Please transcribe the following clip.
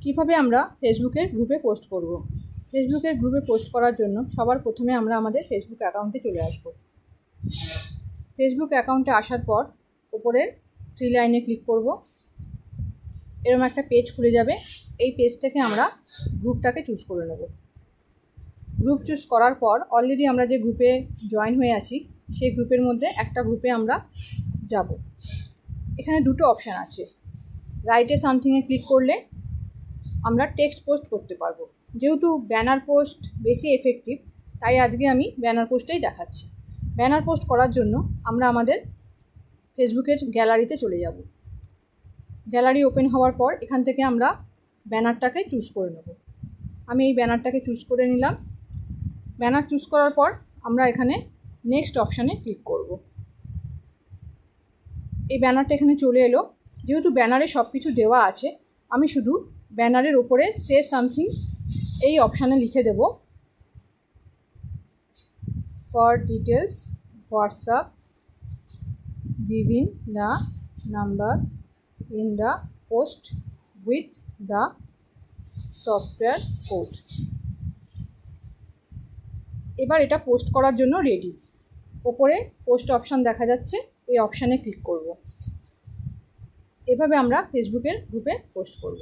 কিভাবে আমরা ফেসবুকের গ্রুপে পোস্ট করব। ফেসবুকের গ্রুপে পোস্ট করার জন্য সবার প্রথমে আমরা আমাদের ফেসবুক অ্যাকাউন্টে চলে আসব। ফেসবুক অ্যাকাউন্টে আসার পর উপরে 3 লাইনে ক্লিক করব। এরকম একটা পেজ খুলে যাবে। এই পেজ থেকে আমরা গ্রুপটাকে চুজ করে নেব। গ্রুপ চুজ করার পর অলরেডি আমরা যে গ্রুপে জয়েন হয়ে আছি সেই গ্রুপের মধ্যে একটা গ্রুপে আমরা যাব। এখানে দুটো অপশান আছে। রাইটে সামথিংয়ে ক্লিক করলে আমরা টেক্সট পোস্ট করতে পারবো। যেহেতু ব্যানার পোস্ট বেশি এফেক্টিভ, তাই আজকে আমি ব্যানার পোস্টেই দেখাচ্ছি। ব্যানার পোস্ট করার জন্য আমরা আমাদের ফেসবুকের গ্যালারিতে চলে যাব। গ্যালারি ওপেন হওয়ার পর এখান থেকে আমরা ব্যানারটাকে চুজ করে নেব। আমি এই ব্যানারটাকে চুজ করে নিলাম। ব্যানার চুজ করার পর আমরা এখানে নেক্সট অপশানে ক্লিক করব। এই ব্যানারটা এখানে চলে এলো। যেহেতু ব্যানারে সব কিছু দেওয়া আছে, আমি শুধু ব্যানারের উপরে সে সামথিং এই অপশানে লিখে দেব, for details WhatsApp giving the number in the post with the software code. এবার এটা পোস্ট করার জন্য রেডি। ওপরে পোস্ট অপশান দেখা যাচ্ছে, এই অপশানে ক্লিক করব। এভাবে আমরা ফেসবুকের গ্রুপে পোস্ট করব।